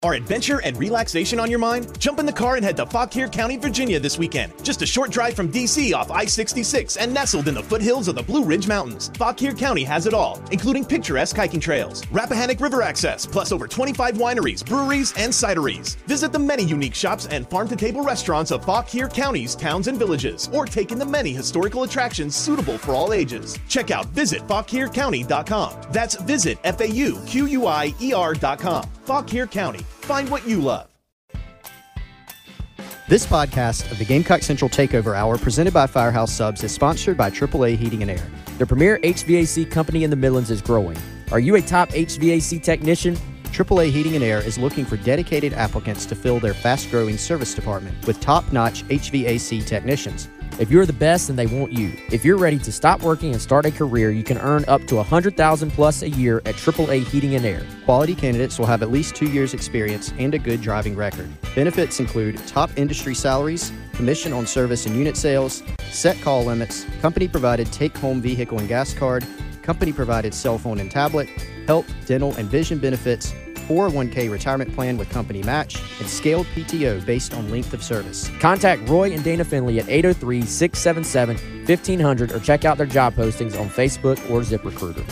Are adventure and relaxation on your mind? Jump in the car and head to Fauquier County, Virginia this weekend. Just a short drive from D.C. off I-66 and nestled in the foothills of the Blue Ridge Mountains. Fauquier County has it all, including picturesque hiking trails, Rappahannock River access, plus over 25 wineries, breweries, and cideries. Visit the many unique shops and farm-to-table restaurants of Fauquier County's towns and villages, or take in the many historical attractions suitable for all ages. Check out visitFaukierCounty.com. That's visit FAUQUIER.com. Fauquier County. Find what you love. This podcast of the Gamecock Central Takeover Hour, presented by Firehouse Subs, is sponsored by AAA Heating and Air. The premier HVAC company in the Midlands is growing. Are you a top HVAC technician? AAA Heating and Air is looking for dedicated applicants to fill their fast-growing service department with top-notch HVAC technicians. If you're the best, then they want you. If you're ready to stop working and start a career, you can earn up to $100,000 plus a year at AAA Heating and Air. Quality candidates will have at least 2 years experience and a good driving record. Benefits include top industry salaries, commission on service and unit sales, set call limits, company-provided take-home vehicle and gas card, company-provided cell phone and tablet, health, dental, and vision benefits, 401k retirement plan with company match, and scaled PTO based on length of service. Contact Roy and Dana Finley at 803-677-1500 or check out their job postings on Facebook or ZipRecruiter.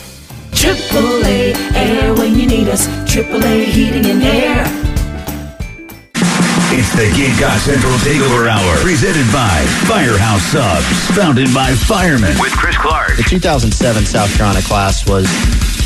AAA Air when you need us. AAA Heating and Air. It's the Gamecock Central Takeover Hour, presented by Firehouse Subs, founded by firemen. With Chris Clark. The 2007 South Carolina class was,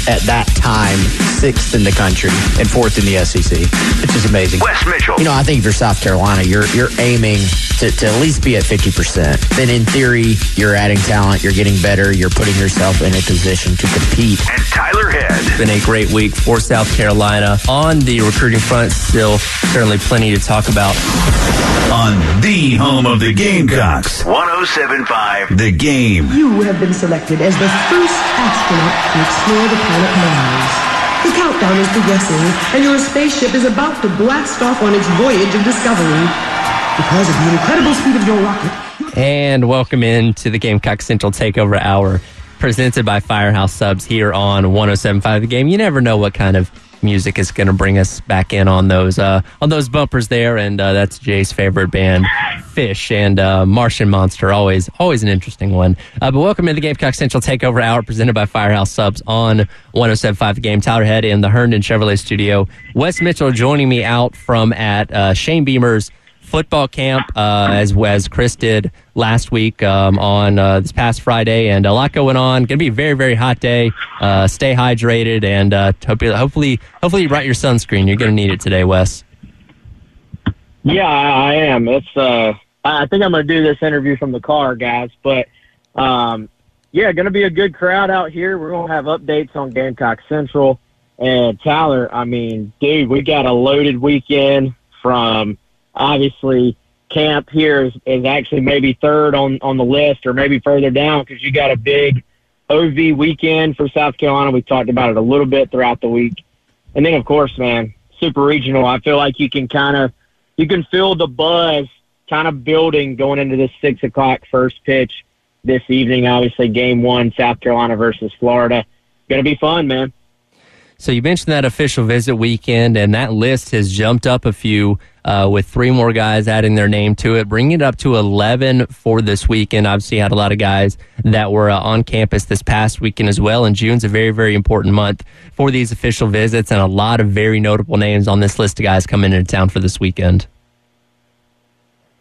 at that time, 6th in the country and 4th in the SEC, which is amazing. Wes Mitchell. You know, I think if you're South Carolina, you're aiming to at least be at 50%. Then in theory, you're adding talent, you're getting better, you're putting yourself in a position to compete. And Tyler Head. It's been a great week for South Carolina. On the recruiting front, still certainly plenty to talk about. On the home of the Gamecocks, 107.5 The Game. You have been selected as the first astronaut to explore the planet Mars. The countdown is progressing, and your spaceship is about to blast off on its voyage of discovery. Because of the incredible speed of your rocket. And welcome in to the Gamecock Central Takeover Hour, presented by Firehouse Subs here on 107.5 The Game. You never know what kind of music is going to bring us back in on those bumpers there, and that's Jay's favorite band, Fish, and Martian Monster, always an interesting one. But welcome to the Gamecock Central Takeover Hour, presented by Firehouse Subs on 107.5 The Game. Tyler Head in the Herndon Chevrolet studio. Wes Mitchell joining me out from at Shane Beamer's football camp, as Chris did last week on this past Friday, and a lot going on. Going to be a very, very hot day. Stay hydrated, and hopefully you brought your sunscreen. You're going to need it today, Wes. Yeah, I am. It's I think I'm going to do this interview from the car, guys. But going to be a good crowd out here. We're going to have updates on Gamecock Central. And Tyler, I mean, dude, we got a loaded weekend from. Obviously, camp here is actually maybe third on the list, or maybe further down, because you got a big OV weekend for South Carolina. We talked about it a little bit throughout the week. And then, of course, man, super regional. I feel like you can feel the buzz kind of building going into this 6 o'clock first pitch this evening. Obviously, game 1, South Carolina versus Florida. Going to be fun, man. So you mentioned that official visit weekend, and that list has jumped up a few with 3 more guys adding their name to it, bringing it up to 11 for this weekend. Obviously, had a lot of guys that were on campus this past weekend as well, and June's a very, very important month for these official visits, and a lot of very notable names on this list of guys coming into town for this weekend.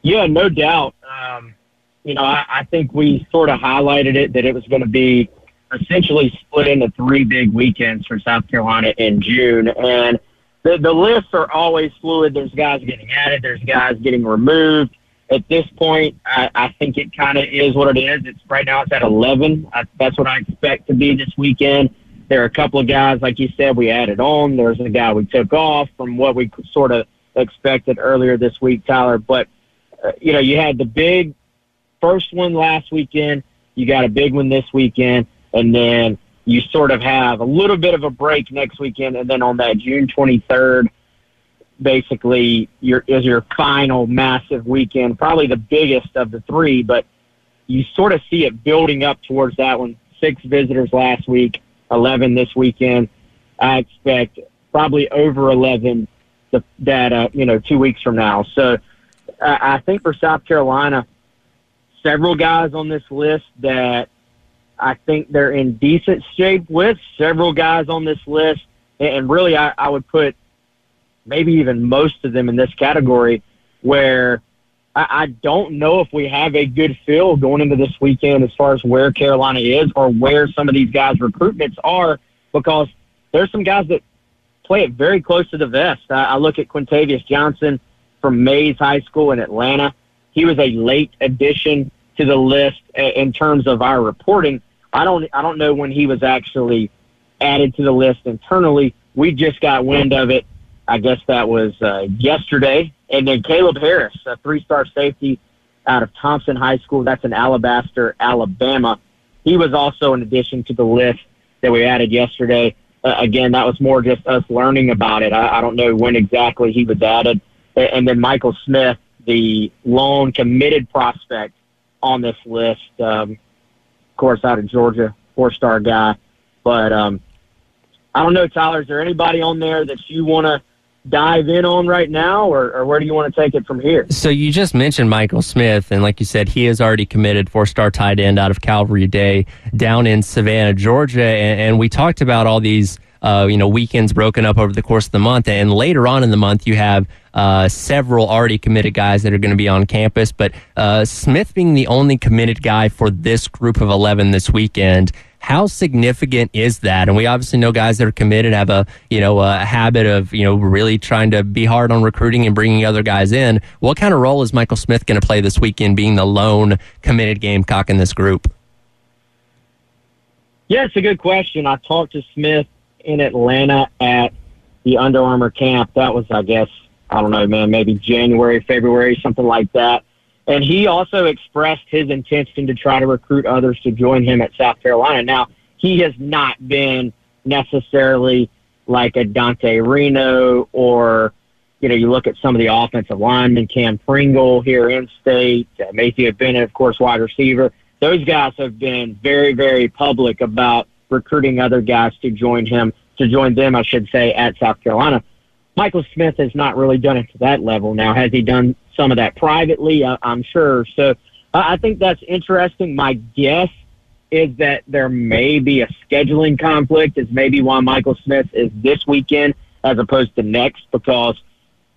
Yeah, no doubt. I think we sort of highlighted it, that it was going to be essentially split into 3 big weekends for South Carolina in June. And the lists are always fluid. There's guys getting added. There's guys getting removed. At this point, I think it kind of is what it is. Right now it's at 11. That's what I expect to be this weekend. There are a couple of guys, like you said, we added on. There's a guy we took off from what we sort of expected earlier this week, Tyler. But, you had the big first one last weekend. You got a big one this weekend. And then you sort of have a little bit of a break next weekend. And then on that June 23rd, basically is your final massive weekend, probably the biggest of the 3. But you sort of see it building up towards that one. 6 visitors last week, 11 this weekend. I expect probably over 11 that 2 weeks from now. So I think for South Carolina, several guys on this list that I think they're in decent shape with, several guys on this list, and really I would put maybe even most of them in this category where I don't know if we have a good feel going into this weekend as far as where Carolina is or where some of these guys' recruitments are, because there's some guys that play it very close to the vest. I look at Quintavious Johnson from Mays High School in Atlanta. He was a late addition to the list in terms of our reporting. I don't know when he was actually added to the list internally. We just got wind of it. I guess that was yesterday. And then Caleb Harris, a 3-star safety out of Thompson High School. That's in Alabaster, Alabama. He was also an addition to the list that we added yesterday. Again, that was more just us learning about it. I don't know when exactly he was added. And then Michael Smith, the lone committed prospect on this list, of course, out of Georgia, 4-star guy. But I don't know, Tyler, is there anybody on there that you want to dive in on right now, or where do you want to take it from here? So you just mentioned Michael Smith, and like you said, he is already committed, 4-star tight end out of Calvary Day down in Savannah, Georgia, and we talked about all these weekends broken up over the course of the month, and later on in the month you have several already committed guys that are going to be on campus, but Smith being the only committed guy for this group of 11 this weekend, how significant is that? And we obviously know guys that are committed have a habit of really trying to be hard on recruiting and bringing other guys in. What kind of role is Michael Smith going to play this weekend, being the lone committed Gamecock in this group? Yeah, it's a good question. I talked to Smith in Atlanta at the Under Armour camp. That was, I guess, I don't know, man, maybe January, February, something like that. And he also expressed his intention to try to recruit others to join him at South Carolina. Now, he has not been necessarily like a Dante Reno or, you look at some of the offensive linemen, Cam Pringle here in state, Matthew Bennett, of course, wide receiver. Those guys have been very, very public about recruiting other guys to join them, I should say, at South Carolina. Michael Smith has not really done it to that level. Now, has he done some of that privately? I'm sure. So I think that's interesting. My guess is that there may be a scheduling conflict, is maybe why Michael Smith is this weekend as opposed to next, because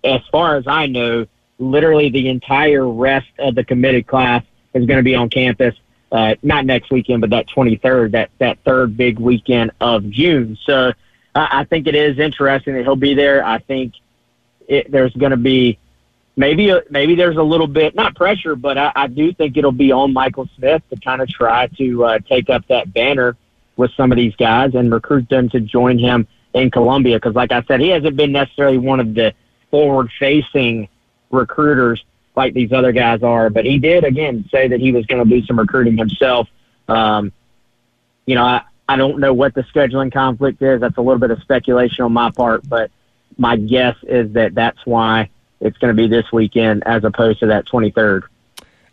as far as I know, literally the entire rest of the committed class is going to be on campus, not next weekend, but that 23rd, that third big weekend of June. So I think it is interesting that he'll be there. I think there's going to be maybe there's a little bit, not pressure, but I do think it'll be on Michael Smith to kind of try to take up that banner with some of these guys and recruit them to join him in Columbia. Because like I said, he hasn't been necessarily one of the forward-facing recruiters like these other guys are, but he did, again, say that he was going to do some recruiting himself. I don't know what the scheduling conflict is. That's a little bit of speculation on my part, but my guess is that that's why it's going to be this weekend as opposed to that 23rd.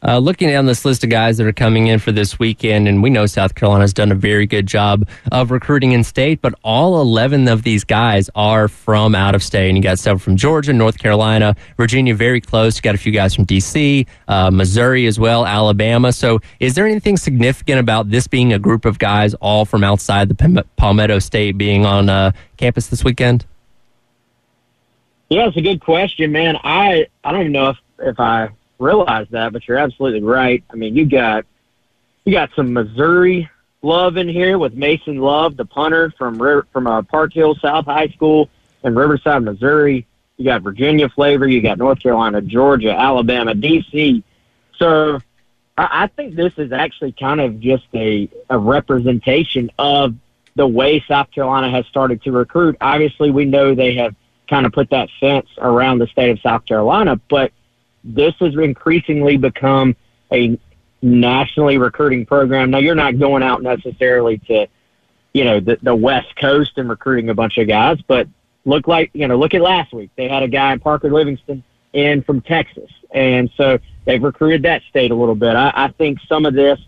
Looking down this list of guys that are coming in for this weekend, and we know South Carolina's done a very good job of recruiting in state, but all 11 of these guys are from out of state. And you got several from Georgia, North Carolina, Virginia, very close. You got a few guys from D.C., Missouri as well, Alabama. So is there anything significant about this being a group of guys all from outside the Palmetto State being on campus this weekend? Yeah, it's a good question, man. I don't even know if I realize that, but you're absolutely right. I mean, you got some Missouri love in here with Mason Love, the punter from Park Hill South High School in Riverside, Missouri. You got Virginia flavor. You got North Carolina, Georgia, Alabama, D.C. So I think this is actually kind of just a representation of the way South Carolina has started to recruit. Obviously, we know they have kind of put that fence around the state of South Carolina, but this has increasingly become a nationally recruiting program. Now, you're not going out necessarily to, the West Coast and recruiting a bunch of guys, but look at last week. They had a guy, Parker Livingston, in from Texas. And so they've recruited that state a little bit. I think some of this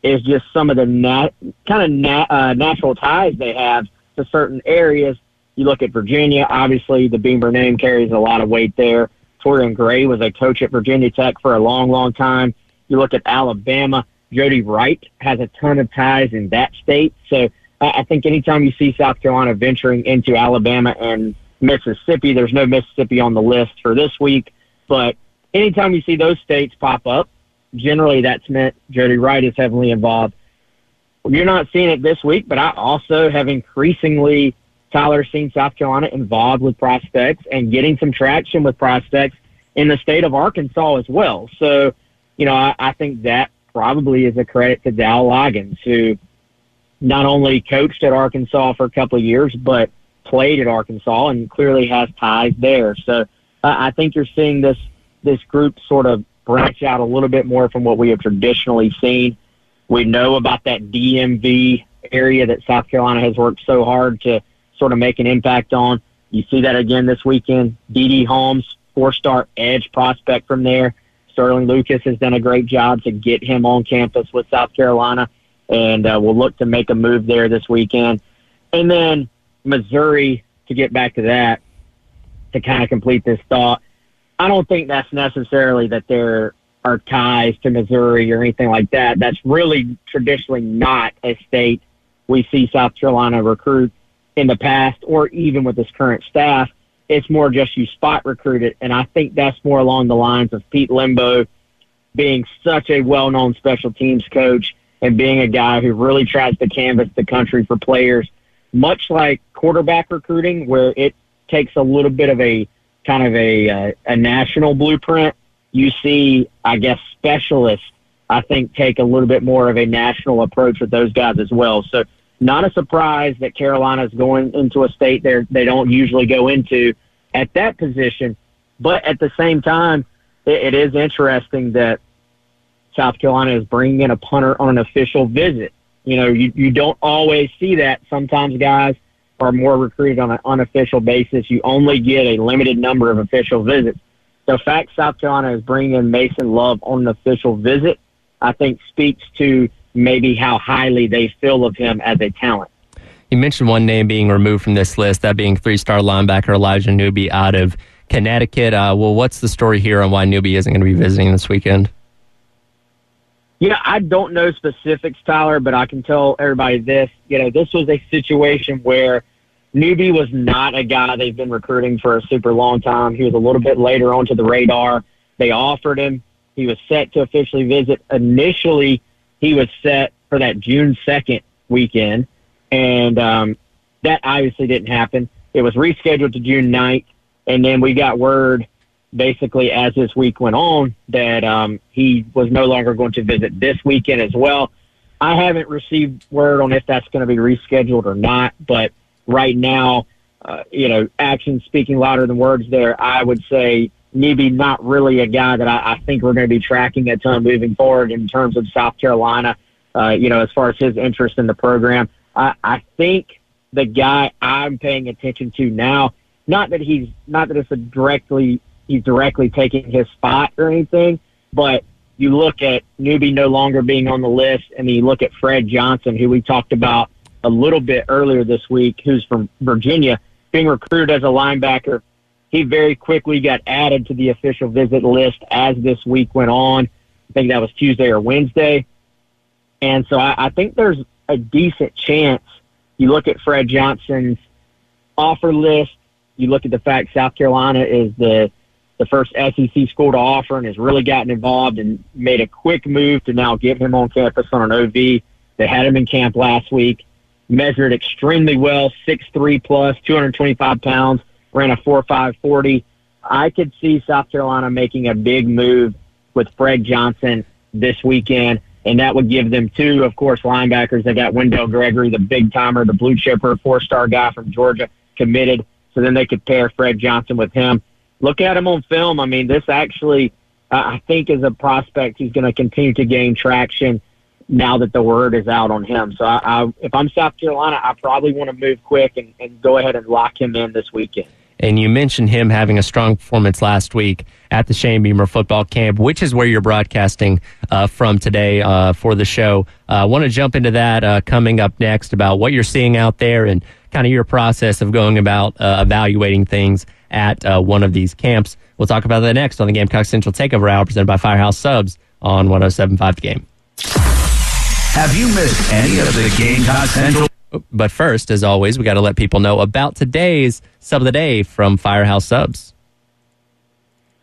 is just some of the natural ties they have to certain areas You look at Virginia, obviously the Beamer name carries a lot of weight there. Torian Gray was a coach at Virginia Tech for a long, long time. You look at Alabama, Jody Wright has a ton of ties in that state. So I think anytime you see South Carolina venturing into Alabama and Mississippi, there's no Mississippi on the list for this week, but anytime you see those states pop up, generally that's meant Jody Wright is heavily involved. You're not seeing it this week, but I also have increasingly, Tyler, seen South Carolina involved with prospects and getting some traction with prospects in the state of Arkansas as well. So, I think that probably is a credit to Dow Loggins, who not only coached at Arkansas for a couple of years, but played at Arkansas and clearly has ties there. So I think you're seeing this group sort of branch out a little bit more from what we have traditionally seen. We know about that DMV area that South Carolina has worked so hard to sort of make an impact on. You see that again this weekend. D.D. Holmes, 4-star edge prospect from there. Sterling Lucas has done a great job to get him on campus with South Carolina, and we'll look to make a move there this weekend. And then Missouri, to get back to that, to kind of complete this thought, I don't think that's necessarily that there are ties to Missouri or anything like that. That's really traditionally not a state we see South Carolina recruit in the past, or even with this current staff. It's more just you spot recruit it, and I think that's more along the lines of Pete Limbo being such a well-known special teams coach and being a guy who really tries to canvass the country for players, much like quarterback recruiting, where it takes a little bit of a kind of a national blueprint. You see, I guess, specialists, I think, take a little bit more of a national approach with those guys as well. So not a surprise that Carolina is going into a state they don't usually go into at that position. But at the same time, it is interesting that South Carolina is bringing in a punter on an official visit. You don't always see that. Sometimes guys are more recruited on an unofficial basis. You only get a limited number of official visits. The fact South Carolina is bringing in Mason Love on an official visit, I think speaks to maybe how highly they feel of him as a talent. You mentioned one name being removed from this list, that being 3-star linebacker Elijah Newby out of Connecticut. What's the story here on why Newby isn't going to be visiting this weekend? Yeah, I don't know specifics, Tyler, but I can tell everybody this. This was a situation where Newby was not a guy they've been recruiting for a super long time. He was a little bit later onto the radar. They offered him. He was set to officially visit. Initially, he was set for that June 2nd weekend, and that obviously didn't happen. It was rescheduled to June 9th, and then we got word basically as this week went on that he was no longer going to visit this weekend as well. I haven't received word on if that's going to be rescheduled or not, but right now, actions speaking louder than words there, I would say Newby not really a guy that I think we're going to be tracking a ton moving forward in terms of South Carolina, as far as his interest in the program. I think the guy I'm paying attention to now, not that he's directly taking his spot or anything, but you look at Newby no longer being on the list, and then you look at Fred Johnson, who we talked about a little bit earlier this week, who's from Virginia, being recruited as a linebacker. He very quickly got added to the official visit list as this week went on. I think that was Tuesday or Wednesday. And so I think there's a decent chance. You look at Fred Johnson's offer list, you look at the fact South Carolina is the first SEC school to offer and has really gotten involved and made a quick move to now get him on campus on an OV. They had him in camp last week, measured extremely well, 6'3 plus, 225 pounds, ran a 4.5 40. I could see South Carolina making a big move with Fred Johnson this weekend, and that would give them two, of course, linebackers. They got Wendell Gregory, the big-timer, the blue chipper, 4-star guy from Georgia, committed, so then they could pair Fred Johnson with him. Look at him on film. I mean, this actually, I think, is a prospect who's going to continue to gain traction now that the word is out on him. So if I'm South Carolina, I probably want to move quick and go ahead and lock him in this weekend. And you mentioned him having a strong performance last week at the Shane Beamer football camp, which is where you're broadcasting from today for the show. I want to jump into that coming up next about what you're seeing out there and kind of your process of going about evaluating things at one of these camps. We'll talk about that next on the Gamecock Central Takeover Hour presented by Firehouse Subs on 107.5 The Game. Have you missed any of the Gamecock Central? But first, as always, we got to let people know about today's Sub of the Day from Firehouse Subs.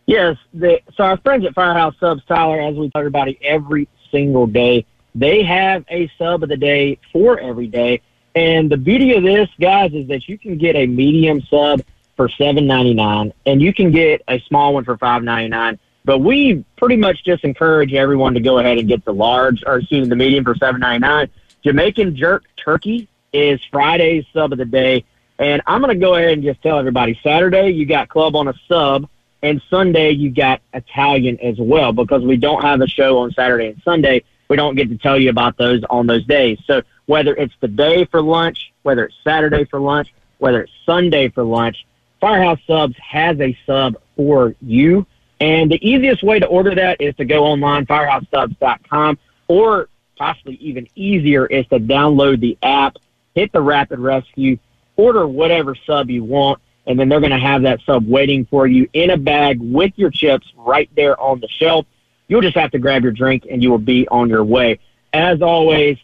Yes, so our friends at Firehouse Subs, Tyler, as we talk about it every single day, they have a Sub of the Day for every day. And the beauty of this, guys, is that you can get a medium sub for $7.99, and you can get a small one for $5.99. But we pretty much just encourage everyone to go ahead and get the medium for $7.99. Jamaican Jerk Turkey is Friday's Sub of the Day. And I'm going to go ahead and just tell everybody, Saturday you got Club on a Sub, and Sunday you got Italian as well. Because we don't have a show on Saturday and Sunday, we don't get to tell you about those on those days. So whether it's the day for lunch, whether it's Saturday for lunch, whether it's Sunday for lunch, Firehouse Subs has a sub for you. And the easiest way to order that is to go online, firehousesubs.com, or possibly even easier is to download the app, hit the Rapid Rescue, order whatever sub you want, and then they're going to have that sub waiting for you in a bag with your chips right there on the shelf. You'll just have to grab your drink, and you will be on your way. As always,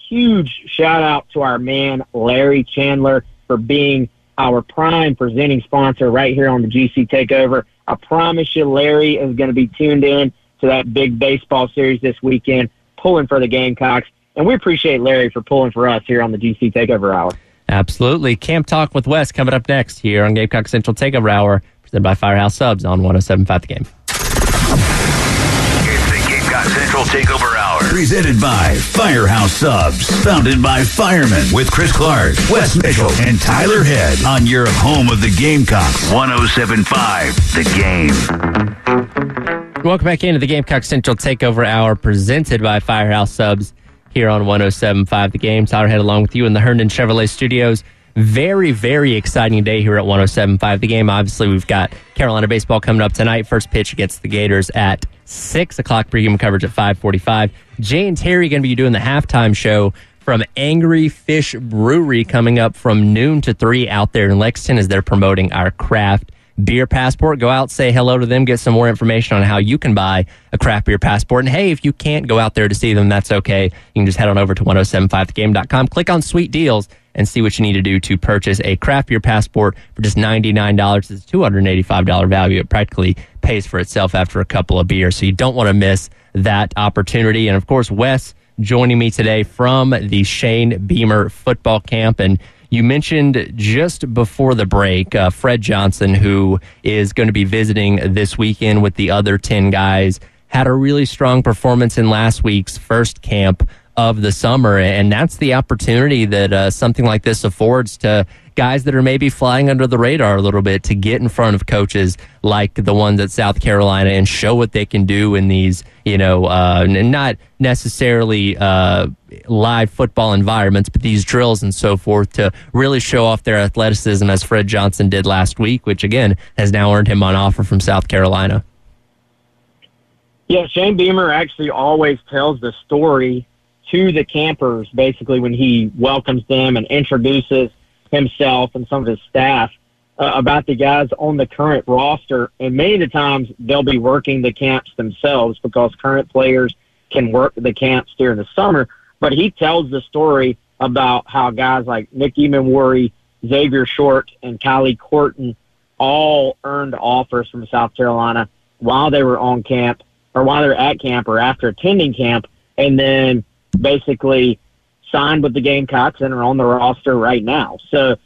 huge shout-out to our man, Larry Chandler, for being our prime presenting sponsor right here on the GC Takeover. I promise you, Larry is going to be tuned in to that big baseball series this weekend, pulling for the Gamecocks. And we appreciate Larry for pulling for us here on the GC Takeover Hour. Absolutely. Camp Talk with Wes coming up next here on Gamecock Central Takeover Hour, presented by Firehouse Subs on 107.5 The Game. It's the Gamecock Central Takeover Hour, presented by Firehouse Subs, founded by firemen with Chris Clark, Wes Mitchell, and Tyler Head on your home of the Gamecocks, 107.5 The Game. Welcome back into the Gamecock Central Takeover Hour, presented by Firehouse Subs here on 107.5 The Game. Tyler Head along with you in the Herndon Chevrolet Studios. Very, very exciting day here at 107.5 The Game. Obviously, we've got Carolina baseball coming up tonight. First pitch against the Gators at 6 o'clock. Pregame coverage at 5:45. Jay and Terry going to be doing the halftime show from Angry Fish Brewery coming up from noon to 3 out there in Lexington as they're promoting our craft beer passport. Go out, say hello to them, get some more information on how you can buy a craft beer passport. And hey, if you can't go out there to see them, that's okay. You can just head on over to 1075thegame.com, click on Sweet Deals, and see what you need to do to purchase a craft beer passport for just $99. It's a $285 value. It practically pays for itself after a couple of beers, so you don't want to miss that opportunity. And of course, Wes joining me today from the Shane Beamer football camp. And you mentioned just before the break, Fred Johnson, who is going to be visiting this weekend with the other 10 guys, had a really strong performance in last week's first camp of the summer. And that's the opportunity that something like this affords to guys that are maybe flying under the radar a little bit to get in front of coaches like the ones at South Carolina and show what they can do in these, not necessarily live football environments, but these drills and so forth, to really show off their athleticism as Fred Johnson did last week, which again has now earned him an offer from South Carolina. Yeah, Shane Beamer actually always tells the story to the campers, basically, when he welcomes them and introduces himself and some of his staff about the guys on the current roster. And many of the times they'll be working the camps themselves because current players can work the camps during the summer. But he tells the story about how guys like Nick Emanwari, Xavier Short, and Kylie Corton all earned offers from South Carolina while they were on camp, or while they're at camp, or after attending camp, and then basically signed with the Gamecocks and are on the roster right now. So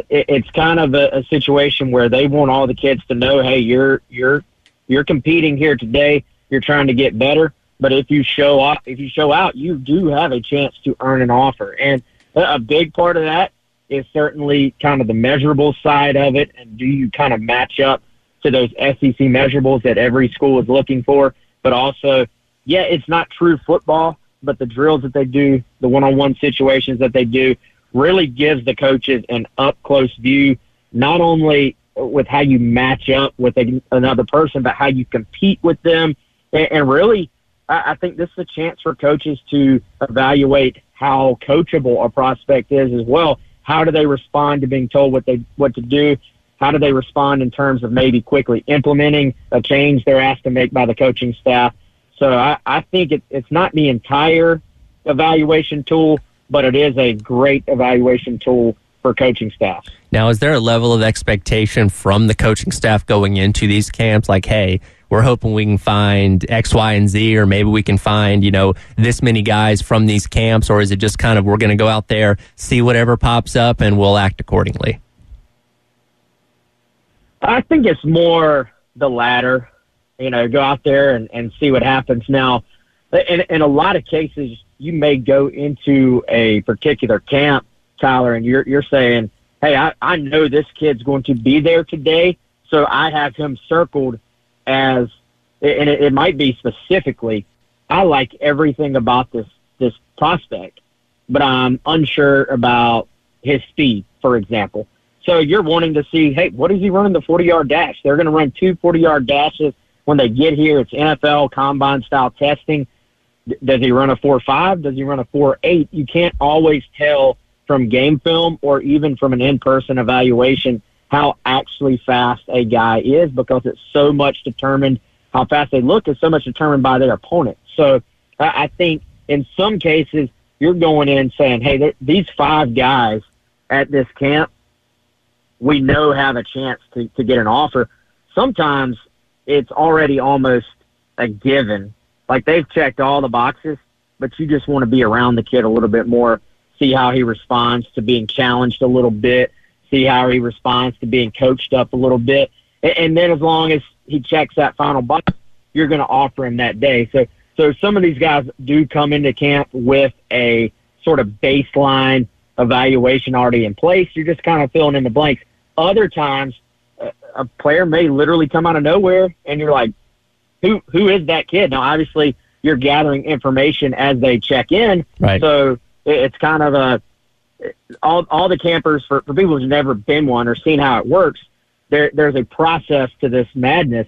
it's kind of a situation where they want all the kids to know, hey, you're competing here today. You're trying to get better. But if you show out, you do have a chance to earn an offer. And a big part of that is certainly kind of the measurable side of it. And do you kind of match up to those SEC measurables that every school is looking for? But also, yeah, it's not true football, but the drills that they do, the one-on-one situations that they do, really gives the coaches an up-close view, not only with how you match up with another person, but how you compete with them. And really, I think this is a chance for coaches to evaluate how coachable a prospect is as well. How do they respond to being told what to do? How do they respond in terms of maybe quickly implementing a change they're asked to make by the coaching staff? So I think it's not the entire evaluation tool, but it is a great evaluation tool for coaching staff. Now, is there a level of expectation from the coaching staff going into these camps? Like, hey, we're hoping we can find X, Y, and Z, or maybe we can find, this many guys from these camps, or is it just kind of we're going to go out there, see whatever pops up, and we'll act accordingly? I think it's more the latter. Go out there and see what happens. Now, in a lot of cases, you may go into a particular camp, Tyler, and you're saying, hey, I know this kid's going to be there today, so I have him circled as, and it might be specifically, I like everything about this prospect, but I'm unsure about his speed, for example. So you're wanting to see, hey, what is he running the 40-yard dash? They're going to run 2 40-yard dashes when they get here. It's NFL combine-style testing. Does he run a 4.5? Does he run a 4.8? You can't always tell from game film or even from an in-person evaluation how actually fast a guy is, because it's so much determined. How fast they look is so much determined by their opponent. So I think in some cases you're going in saying, hey, these 5 guys at this camp, we know have a chance to get an offer. Sometimes it's already almost a given. Like, they've checked all the boxes, but you just want to be around the kid a little bit more, see how he responds to being challenged a little bit, see how he responds to being coached up a little bit. And then as long as he checks that final box, you're going to offer him that day. So some of these guys do come into camp with a sort of baseline evaluation already in place. You're just kind of filling in the blanks. Other times, a player may literally come out of nowhere, and you're like, who is that kid? Now, obviously, you're gathering information as they check in. Right. So it's kind of all the campers, for people who've never been one or seen how it works, there's a process to this madness.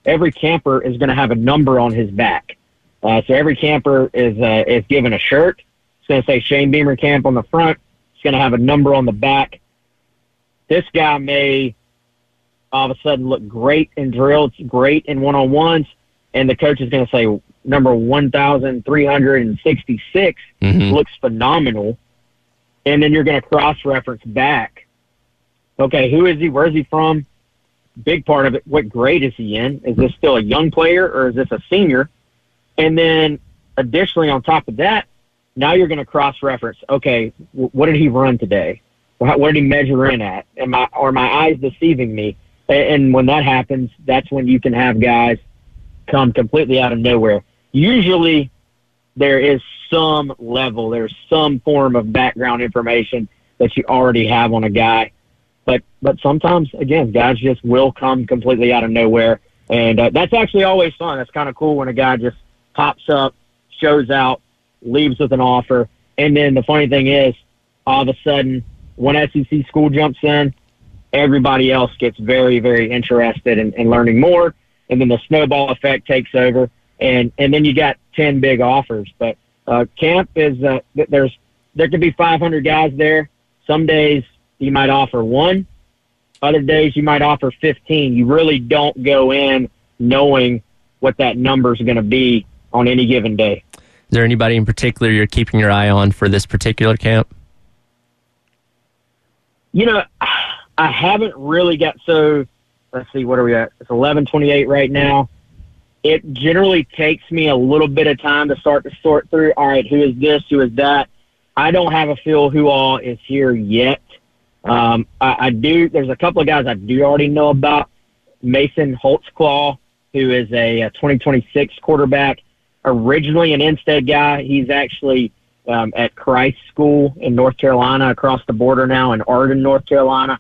Every camper is going to have a number on his back. So every camper is given a shirt. It's going to say Shane Beamer Camp on the front. It's going to have a number on the back. This guy may all of a sudden look great in drills, great in one-on-ones, and the coach is going to say number 1,366 looks phenomenal. And then you're going to cross-reference back. Okay, who is he? Where is he from? Big part of it, what grade is he in? Is this still a young player, or is this a senior? And then additionally, on top of that, now you're going to cross-reference, okay, what did he run today? Where did he measure in at? Are my eyes deceiving me? And when that happens, that's when you can have guys come completely out of nowhere. Usually there is some level, there's some form of background information that you already have on a guy. But sometimes, again, guys just will come completely out of nowhere. And that's actually always fun. That's kind of cool when a guy just pops up, shows out, leaves with an offer. And then the funny thing is, all of a sudden, one SEC school jumps in, everybody else gets very, very interested in learning more. And then the snowball effect takes over. And then you got 10 big offers. But camp is there could be 500 guys there. Some days you might offer 1. Other days you might offer 15. You really don't go in knowing what that number is going to be on any given day. Is there anybody in particular you're keeping your eye on for this particular camp? I haven't really got, so let's see, what are we at? It's 11:28 right now. It generally takes me a little bit of time to start to sort through, all right, who is this, who is that? I don't have a feel who all is here yet. I do, there's a couple of guys I do already know about. Mason Holtzclaw, who is a 2026 quarterback, originally an Instead guy. He's actually at Christ School in North Carolina, across the border now in Arden, North Carolina.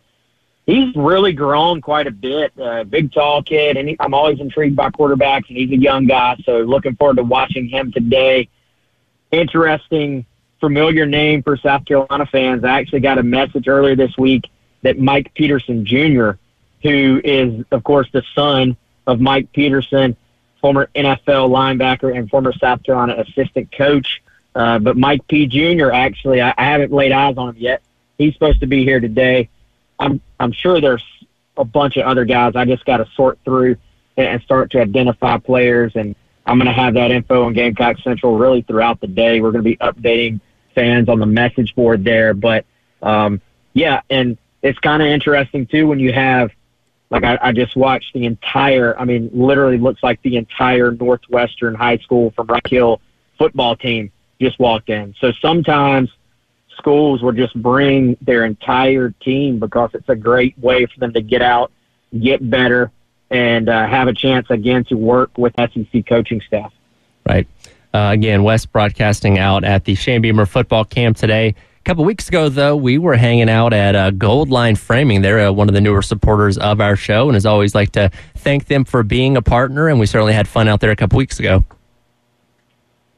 He's really grown quite a bit, big, tall kid, and I'm always intrigued by quarterbacks, and he's a young guy, so looking forward to watching him today. Interesting, familiar name for South Carolina fans. I actually got a message earlier this week that Mike Peterson Jr. who is, of course, the son of Mike Peterson, former NFL linebacker and former South Carolina assistant coach. But Mike P. Jr., actually, I haven't laid eyes on him yet. He's supposed to be here today. I'm sure there's a bunch of other guys. I just got to sort through and start to identify players, and I'm going to have that info on Gamecock Central really throughout the day. We're going to be updating fans on the message board there. But, yeah, and it's kind of interesting, too, when you have, like I just watched the entire, literally looks like the entire Northwestern High School from Rock Hill football team just walked in. So sometimes schools will just bring their entire team because it's a great way for them to get out, get better, and have a chance, again, to work with SEC coaching staff. Right. Again, Wes broadcasting out at the Shane Beamer football camp today. A couple weeks ago, though, we were hanging out at Gold Line Framing. They're one of the newer supporters of our show, and as always, like to thank them for being a partner, and we certainly had fun out there a couple weeks ago.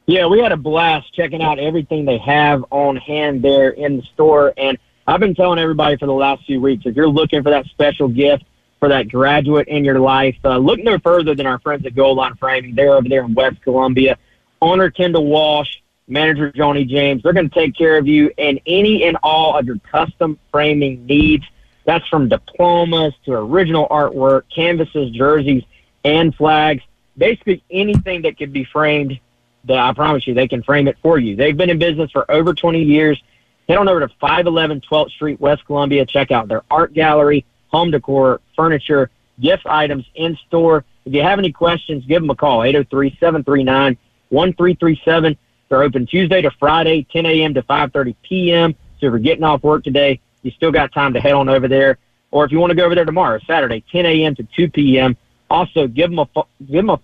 Yeah, we had a blast checking out everything they have on hand there in the store, and I've been telling everybody for the last few weeks, if you're looking for that special gift for that graduate in your life, look no further than our friends at Gold Line Framing. They're over there in West Columbia. Owner Kendall Walsh, manager Johnny James, they're going to take care of you in any and all of your custom framing needs. That's from diplomas to original artwork, canvases, jerseys, and flags. Basically anything that could be framed, that I promise you, they can frame it for you. They've been in business for over 20 years. Head on over to 511 12th Street, West Columbia. Check out their art gallery, home decor, furniture, gift items in store. If you have any questions, give them a call, 803-739-1337. They're open Tuesday to Friday, 10 a.m. to 5:30 p.m. So if you're getting off work today, you still got time to head on over there. Or if you want to go over there tomorrow, Saturday, 10 a.m. to 2 p.m. Also, give them a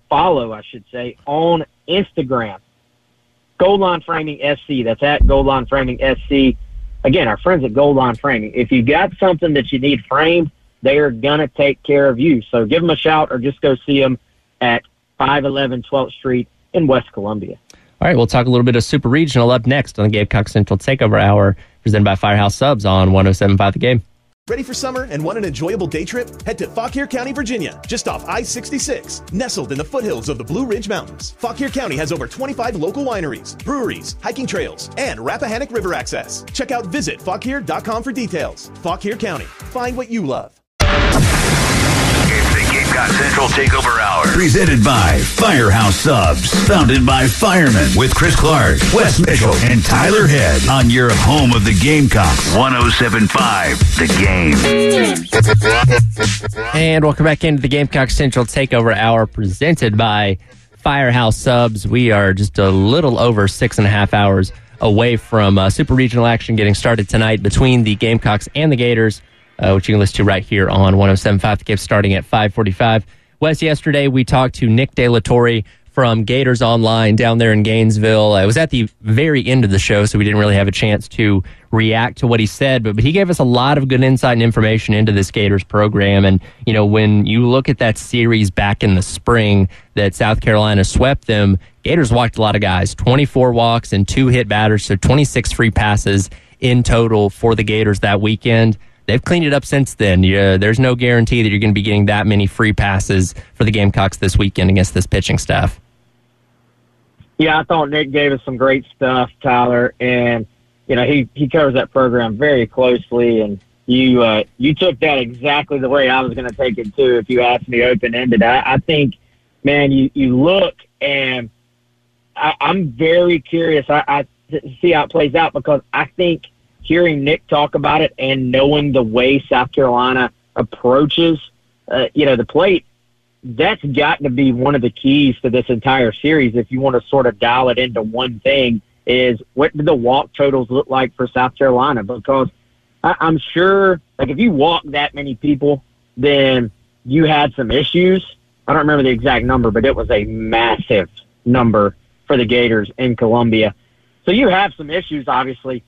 follow, I should say, on Instagram. Gold Line Framing SC. That's at Gold Line Framing SC. Again, our friends at Gold Line Framing. If you got something that you need framed, they are going to take care of you. So give them a shout or just go see them at 511 12th Street in West Columbia. All right, we'll talk a little bit of Super Regional up next on the Gamecock Central Takeover Hour, presented by Firehouse Subs on 107.5 The Game. Ready for summer and want an enjoyable day trip? Head to Fauquier County, Virginia, just off I-66, nestled in the foothills of the Blue Ridge Mountains. Fauquier County has over 25 local wineries, breweries, hiking trails, and Rappahannock River access. Check out visitfauquier.com for details. Fauquier County, find what you love. It's the Gamecock Central Takeover Hour. Presented by Firehouse Subs. Founded by firemen with Chris Clark, Wes Mitchell, and Tyler Head. On your home of the Gamecocks. 107.5 The Game. And welcome back into the Gamecock Central Takeover Hour, presented by Firehouse Subs. We are just a little over 6.5 hours away from Super Regional action getting started tonight between the Gamecocks and the Gators, which you can listen to right here on 107.5 The Game, starting at 5:45. Wes, yesterday we talked to Nick De La Torre from Gators Online down there in Gainesville. It was at the very end of the show, so we didn't really have a chance to react to what he said, but he gave us a lot of good insight and information into this Gators program. And, you know, when you look at that series back in the spring that South Carolina swept them, Gators walked a lot of guys, 24 walks and 2 hit batters, so 26 free passes in total for the Gators that weekend. They've cleaned it up since then. There's no guarantee that you're going to be getting that many free passes for the Gamecocks this weekend against this pitching staff. Yeah, I thought Nick gave us some great stuff, Tyler, and you know he covers that program very closely. And you took that exactly the way I was going to take it too. If you asked me open ended, I think, man, you look and I'm very curious. I see how it plays out because I think, hearing Nick talk about it and knowing the way South Carolina approaches, the plate, that's got to be one of the keys to this entire series. If you want to sort of dial it into one thing, is what do the walk totals look like for South Carolina? Because I'm sure, like, if you walk that many people, then you had some issues. I don't remember the exact number, but it was a massive number for the Gators in Columbia. So you have some issues, obviously.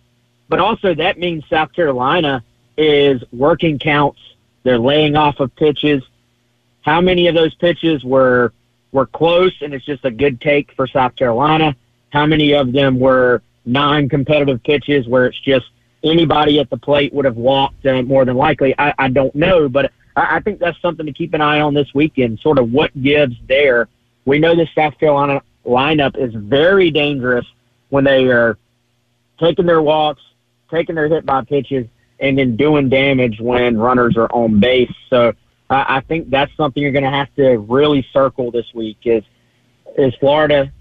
But also that means South Carolina is working counts. They're laying off of pitches. How many of those pitches were close and it's just a good take for South Carolina? How many of them were non-competitive pitches where it's just anybody at the plate would have walked more than likely? I don't know, but I think that's something to keep an eye on this weekend, sort of what gives there. We know the South Carolina lineup is very dangerous when they are taking their walks, taking their hit by pitches, and then doing damage when runners are on base. So I think that's something you're going to have to really circle this week is Florida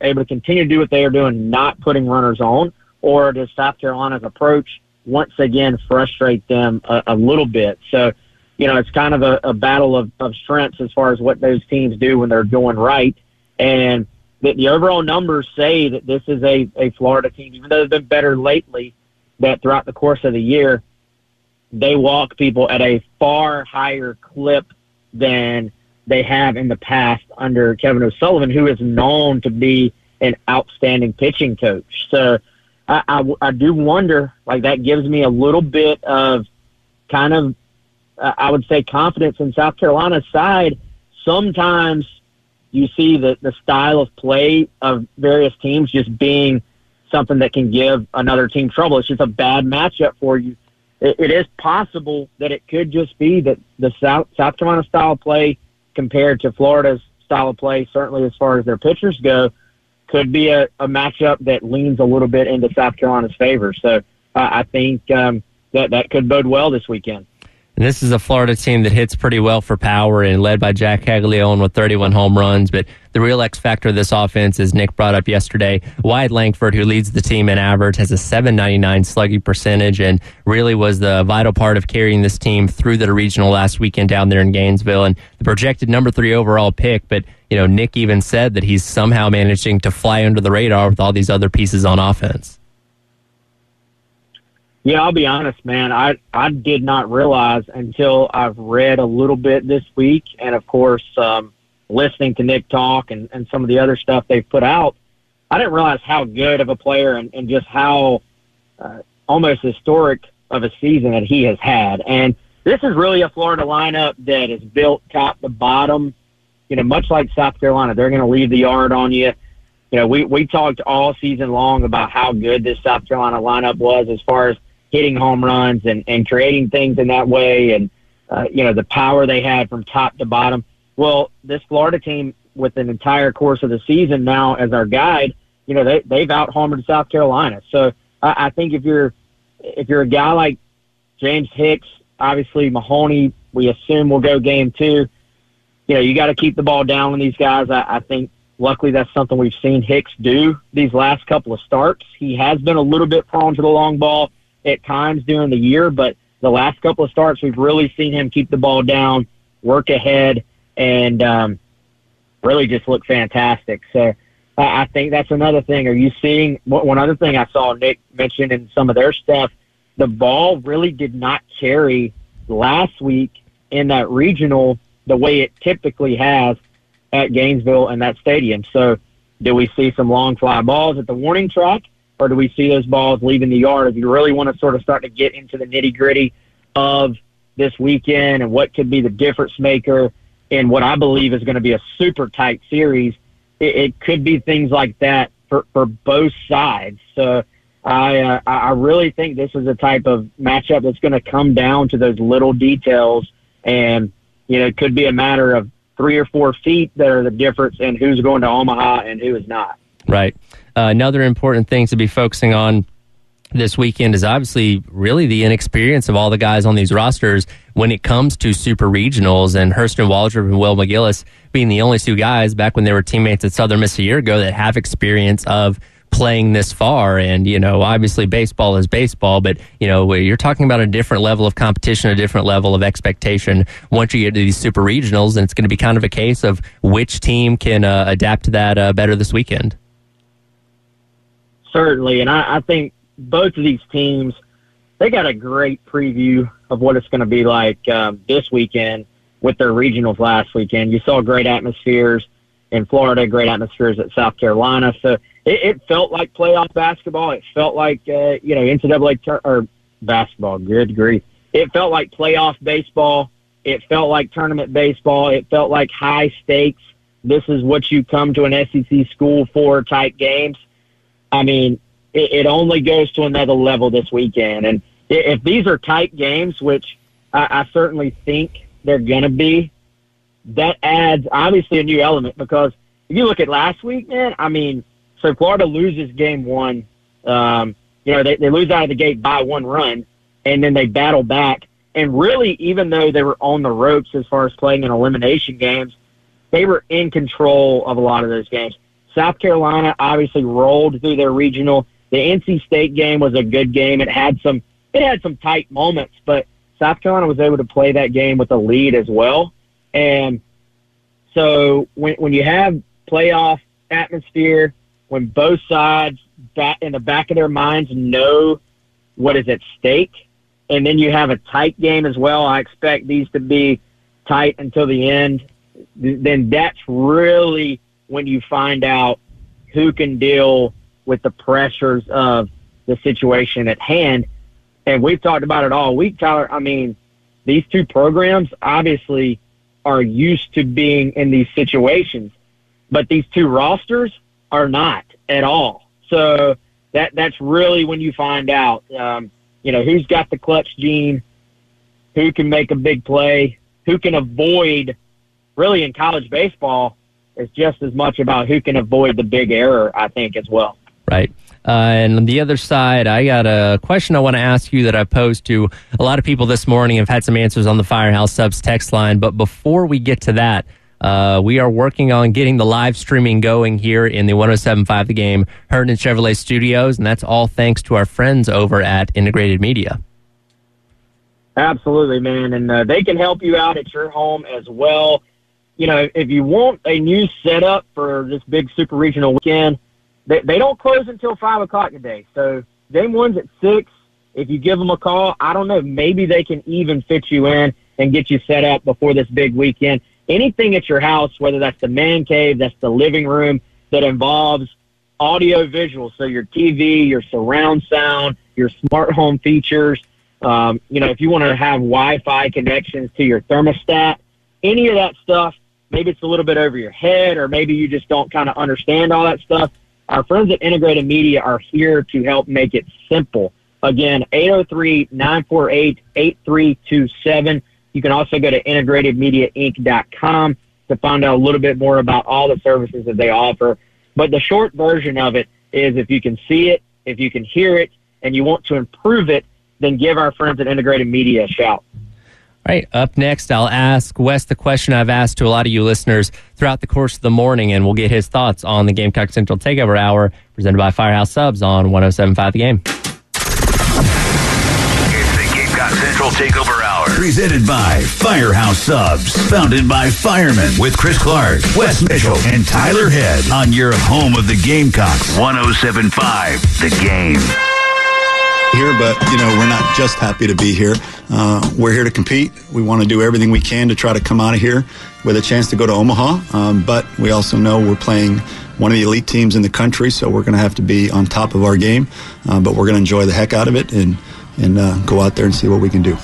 able to continue to do what they are doing, not putting runners on, or does South Carolina's approach once again frustrate them a little bit? So, it's kind of a battle of strengths as far as what those teams do when they're doing right. And the overall numbers say that this is a Florida team, even though they've been better lately, that throughout the course of the year, they walk people at a far higher clip than they have in the past under Kevin O'Sullivan, who is known to be an outstanding pitching coach. So I do wonder, that gives me a little bit of kind of, I would say, confidence in South Carolina's side. Sometimes you see the style of play of various teams just being something that can give another team trouble. It's just a bad matchup for you. It is possible that it could just be that the South Carolina style of play compared to Florida's style of play, certainly as far as their pitchers go, could be a matchup that leans a little bit into South Carolina's favor. So I think that could bode well this weekend. And this is a Florida team that hits pretty well for power and led by Jack Caglione with 31 home runs. But the real X factor of this offense, as Nick brought up yesterday, Wyatt Langford, who leads the team in average, has a .799 slugging percentage and really was the vital part of carrying this team through the regional last weekend down there in Gainesville. And the projected number 3 overall pick. But, Nick even said that he's somehow managing to fly under the radar with all these other pieces on offense. Yeah, I'll be honest, man. I did not realize until I've read a little bit this week and, of course, listening to Nick talk and some of the other stuff they've put out, I didn't realize how good of a player and just how almost historic of a season that he has had. And this is really a Florida lineup that is built top to bottom, much like South Carolina. They're going to leave the yard on you. We talked all season long about how good this South Carolina lineup was as far as hitting home runs and creating things in that way and, the power they had from top to bottom. Well, this Florida team with an entire course of the season now as our guide, they've out-homered South Carolina. So I think if you're a guy like James Hicks, obviously Mahoney, we assume will go game 2. You got to keep the ball down on these guys. I think luckily that's something we've seen Hicks do these last couple of starts. He has been a little bit prone to the long ball at times during the year, but the last couple of starts we've really seen him keep the ball down, work ahead, and really just look fantastic. So I think that's another thing. Are you seeing one other thing I saw Nick mention in some of their stuff? The ball really did not carry last week in that regional the way it typically has at Gainesville and that stadium. So do we see some long fly balls at the warning track, or do we see those balls leaving the yard? If you really want to sort of start to get into the nitty-gritty of this weekend and what could be the difference maker in what I believe is going to be a super tight series, it could be things like that for both sides. So I really think this is a type of matchup that's going to come down to those little details, and it could be a matter of 3 or 4 feet that are the difference in who's going to Omaha and who is not. Right. Another important thing to be focusing on this weekend is obviously really the inexperience of all the guys on these rosters when it comes to super regionals, and Hurston Waldrop and Will McGillis being the only 2 guys back when they were teammates at Southern Miss a year ago that have experience of playing this far. And, obviously baseball is baseball, but, you're talking about a different level of competition, a different level of expectation once you get to these super regionals, and it's going to be kind of a case of which team can adapt to that better this weekend. Certainly, and I think both of these teams, they got a great preview of what it's going to be like this weekend with their regionals last weekend. You saw great atmospheres in Florida, great atmospheres at South Carolina. So it felt like playoff basketball. It felt like, NCAA or basketball, good grief. It felt like playoff baseball. It felt like tournament baseball. It felt like high stakes. This is what you come to an SEC school for type games. I mean, it only goes to another level this weekend. And if these are tight games, which I certainly think they're going to be, that adds obviously a new element, because if you look at last week, man, I mean, so Florida loses game one. They lose out of the gate by 1 run, and then they battle back. And really, even though they were on the ropes as far as playing in elimination games, they were in control of a lot of those games. South Carolina obviously rolled through their regional. The NC State game was a good game. It had some tight moments, but South Carolina was able to play that game with a lead as well. And so when you have playoff atmosphere, when both sides in the back of their minds know what is at stake, and then you have a tight game as well, I expect these to be tight until the end, then that's really when you find out who can deal with the pressures of the situation at hand. And we've talked about it all week, Tyler. I mean, these two programs obviously are used to being in these situations, but these two rosters are not at all. So that's really when you find out, who's got the clutch gene, who can make a big play, who can avoid. Really, in college baseball, it's just as much about who can avoid the big error, I think, as well. Right. And on the other side, I got a question I want to ask you that I posed to a lot of people this morning. I've had some answers on the Firehouse Subs text line. But before we get to that, we are working on getting the live streaming going here in the 107.5 The Game Herndon Chevrolet Studios. And that's all thanks to our friends over at Integrated Media. Absolutely, man. And they can help you out at your home as well. If you want a new setup for this big super regional weekend, they don't close until 5 o'clock today. So game one's at 6. If you give them a call, I don't know, maybe they can even fit you in and get you set up before this big weekend. Anything at your house, whether that's the man cave, that's the living room, that involves audio visual, so your TV, your surround sound, your smart home features, if you want to have Wi-Fi connections to your thermostat, any of that stuff, maybe it's a little bit over your head, or maybe you just don't kind of understand all that stuff. Our friends at Integrated Media are here to help make it simple. Again, 803-948-8327. You can also go to integratedmediainc.com to find out a little bit more about all the services that they offer. But the short version of it is, if you can see it, if you can hear it, and you want to improve it, then give our friends at Integrated Media a shout. All right, up next, I'll ask Wes the question I've asked to a lot of you listeners throughout the course of the morning, and we'll get his thoughts on the Gamecock Central Takeover Hour, presented by Firehouse Subs on 107.5 The Game. It's the Gamecock Central Takeover Hour, presented by Firehouse Subs, founded by firemen, with Chris Clark, Wes Mitchell, and Tyler Head on your home of the Gamecocks, 107.5 The Game. Here, but we're not just happy to be here. We're here to compete. We want to do everything we can to try to come out of here with a chance to go to Omaha, but we also know we're playing one of the elite teams in the country, so we're going to have to be on top of our game, but we're going to enjoy the heck out of it and go out there and see what we can do.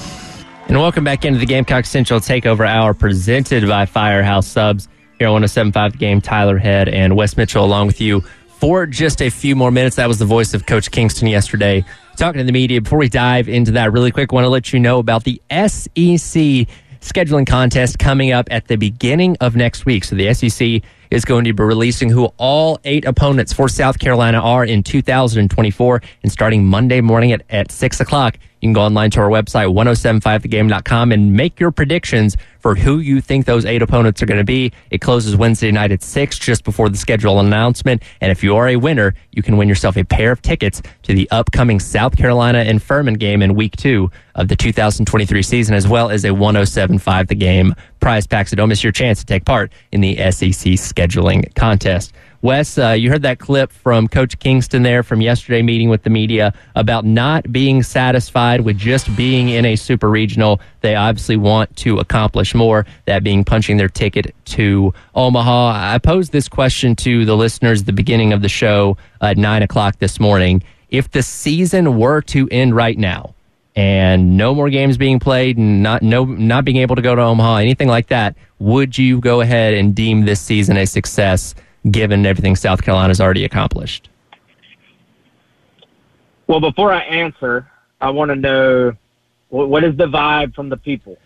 And welcome back into the Gamecock Central Takeover Hour, presented by Firehouse Subs here on 107.5 The Game. Tyler Head and Wes Mitchell along with you for just a few more minutes. That was the voice of Coach Kingston yesterday, talking to the media. Before we dive into that really quick, I want to let you know about the SEC scheduling contest coming up at the beginning of next week. So the SEC is going to be releasing who all 8 opponents for South Carolina are in 2024, and starting Monday morning at 6 o'clock. You can go online to our website, 1075thegame.com, and make your predictions for who you think those 8 opponents are going to be. It closes Wednesday night at 6, just before the schedule announcement. And if you are a winner, you can win yourself a pair of tickets to the upcoming South Carolina and Furman game in Week 2 of the 2023 season, as well as a 107.5 The Game prize pack. So don't miss your chance to take part in the SEC scheduling contest. Wes, you heard that clip from Coach Kingston there from yesterday meeting with the media about not being satisfied with just being in a super regional. They obviously want to accomplish more, that being punching their ticket to Omaha. I posed this question to the listeners at the beginning of the show at 9 o'clock this morning. If the season were to end right now and no more games being played, not being able to go to Omaha, anything like that, would you go ahead and deem this season a success, given everything South Carolina's already accomplished? Well, before I answer, I want to know, what is the vibe from the people?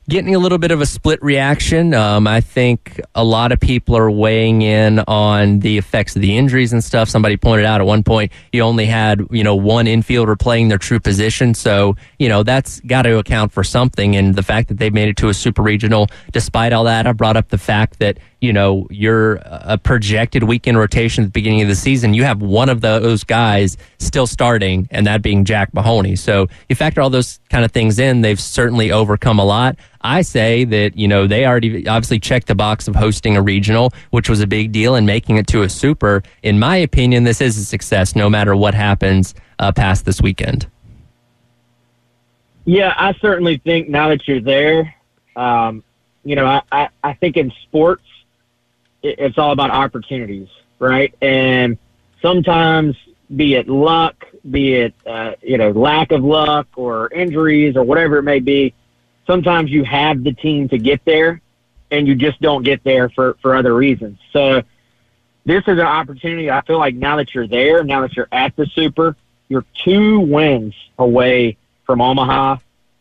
Getting a little bit of a split reaction. I think a lot of people are weighing in on the effects of the injuries and stuff. Somebody pointed out at one point you only had, one infielder playing their true position. So, that's got to account for something. And the fact that they made it to a super regional, despite all that, I brought up the fact that, you're a projected weekend rotation at the beginning of the season. You have one of those guys still starting, and that being Jack Mahoney. So you factor all those kind of things in, they've certainly overcome a lot. I say that, they already obviously checked the box of hosting a regional, which was a big deal, and making it to a super. In my opinion, this is a success no matter what happens past this weekend. Yeah, I certainly think now that you're there, I think in sports, it's all about opportunities, right? And sometimes, be it luck, be it, lack of luck or injuries or whatever it may be, sometimes you have the team to get there and you just don't get there for other reasons. So this is an opportunity. I feel like now that you're there, now that you're at the Super, you're 2 wins away from Omaha.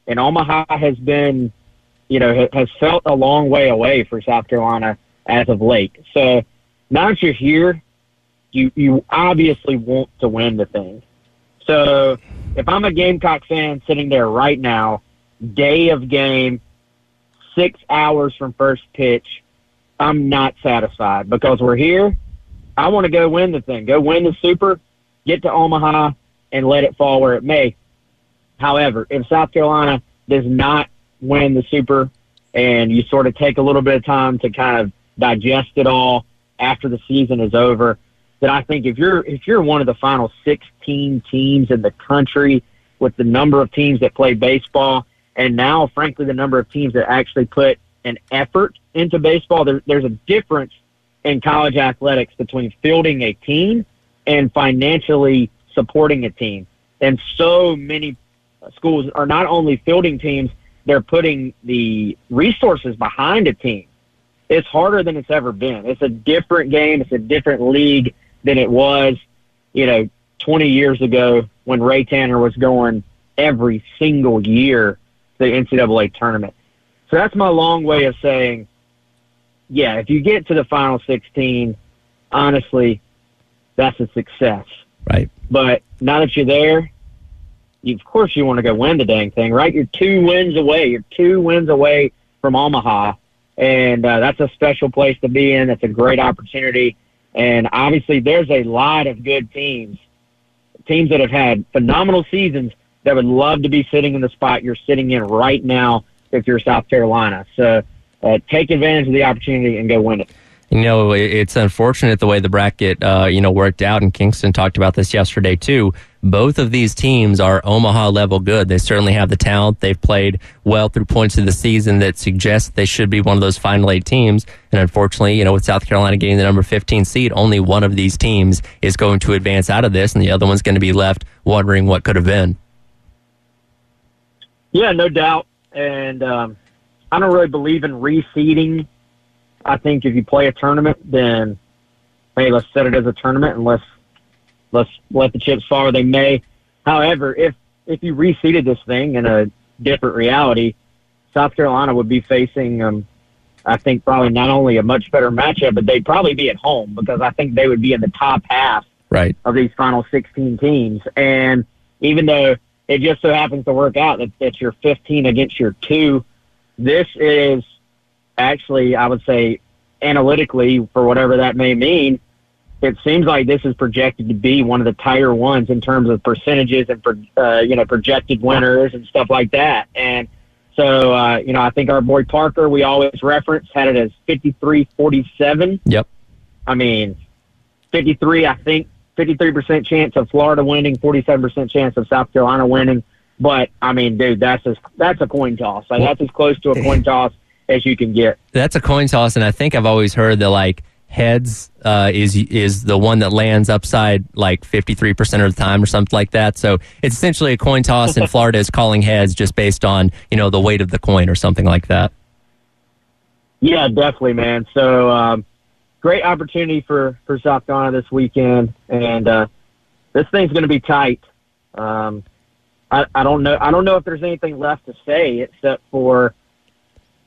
And Omaha has been, has felt a long way away for South Carolina as of late. So now that you're here, you obviously want to win the thing. So if I'm a Gamecock fan sitting there right now, day of game, 6 hours from first pitch, I'm not satisfied because we're here. I want to go win the thing, go win the Super, get to Omaha, and let it fall where it may. However, if South Carolina does not win the Super and you sort of take a little bit of time to kind of digest it all after the season is over, then I think if you're one of the final 16 teams in the country with the number of teams that play baseball, and now, frankly, the number of teams that actually put an effort into baseball, there's a difference in college athletics between fielding a team and financially supporting a team. And so many schools are not only fielding teams, they're putting the resources behind a team. It's harder than it's ever been. It's a different game. It's a different league than it was, 20 years ago when Ray Tanner was going every single year to the NCAA tournament. So that's my long way of saying, yeah, if you get to the final 16, honestly, that's a success. Right. But now that you're there, of course you want to go win the dang thing, right? You're 2 wins away. You're 2 wins away from Omaha. And that's a special place to be in. It's a great opportunity. And obviously there's a lot of good teams that have had phenomenal seasons that would love to be sitting in the spot you're sitting in right now if you're South Carolina. So take advantage of the opportunity and go win it. It's unfortunate the way the bracket, worked out, and Kingston talked about this yesterday too. Both of these teams are Omaha level good. They certainly have the talent. They've played well through points of the season that suggest they should be one of those final 8 teams. And unfortunately, with South Carolina getting the number 15 seed, only one of these teams is going to advance out of this, and the other one's going to be left wondering what could have been. Yeah, no doubt. And I don't really believe in reseeding. I think if you play a tournament, then, hey, let's set it as a tournament and let's let the chips fall where they may. However, if you reseeded this thing in a different reality, South Carolina would be facing, I think, probably not only a much better matchup, but they'd probably be at home because I think they would be in the top half of these final 16 teams. And even though it just so happens to work out that you're 15 against your 2, this is actually, I would say, analytically, for whatever that may mean, it seems like this is projected to be one of the tighter ones in terms of percentages and projected winners and stuff like that. And so, I think our boy Parker, we always reference, had it as 53-47. Yep. I mean, 53, I think, 53% chance of Florida winning, 47% chance of South Carolina winning. But, I mean, dude, that's a coin toss. Like, that's as close to a coin toss as you can get. That's a coin toss, and I think I've always heard that, heads is the one that lands upside 53% of the time or something like that. So it's essentially a coin toss, and Florida is calling heads just based on, the weight of the coin or something like that. Yeah, definitely, man. So great opportunity for South Carolina this weekend, and this thing's going to be tight. I don't know if there's anything left to say except for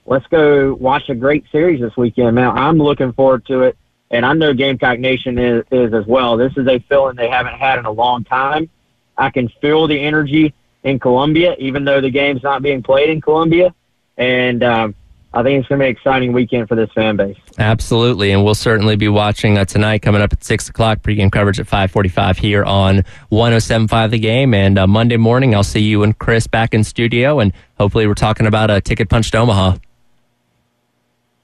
let's go watch a great series this weekend, man. I'm looking forward to it, and I know Gamecock Nation is as well. This is a feeling they haven't had in a long time. I can feel the energy in Columbia, even though the game's not being played in Columbia, and I think it's going to be an exciting weekend for this fan base. Absolutely, and we'll certainly be watching tonight coming up at 6 o'clock, pregame coverage at 5:45 here on 107.5 The Game, and Monday morning I'll see you and Chris back in studio, and hopefully we're talking about a ticket punch to Omaha.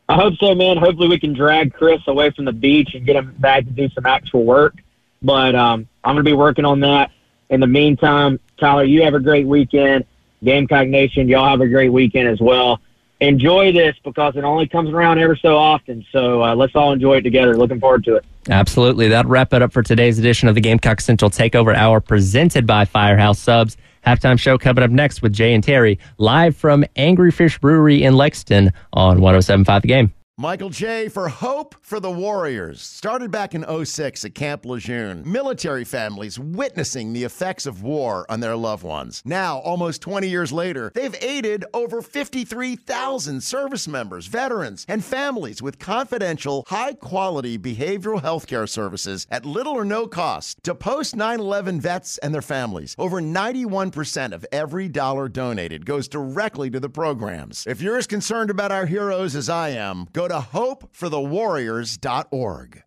I hope so, man. Hopefully we can drag Chris away from the beach and get him back to do some actual work, but I'm going to be working on that. In the meantime, Tyler, you have a great weekend. Gamecock Nation, y'all have a great weekend as well. Enjoy this because it only comes around ever so often. So let's all enjoy it together. Looking forward to it. Absolutely. That'll wrap it up for today's edition of the Gamecock Central Takeover Hour presented by Firehouse Subs. Halftime show coming up next with Jay and Terry, live from Angry Fish Brewery in Lexington on 107.5 The Game. Michael J. for Hope for the Warriors. Started back in 2006 at Camp Lejeune. Military families witnessing the effects of war on their loved ones. Now, almost 20 years later, they've aided over 53,000 service members, veterans, and families with confidential, high-quality behavioral health care services at little or no cost to post-9/11 vets and their families. Over 91% of every dollar donated goes directly to the programs. If you're as concerned about our heroes as I am, go to hopeforthewarriors.org.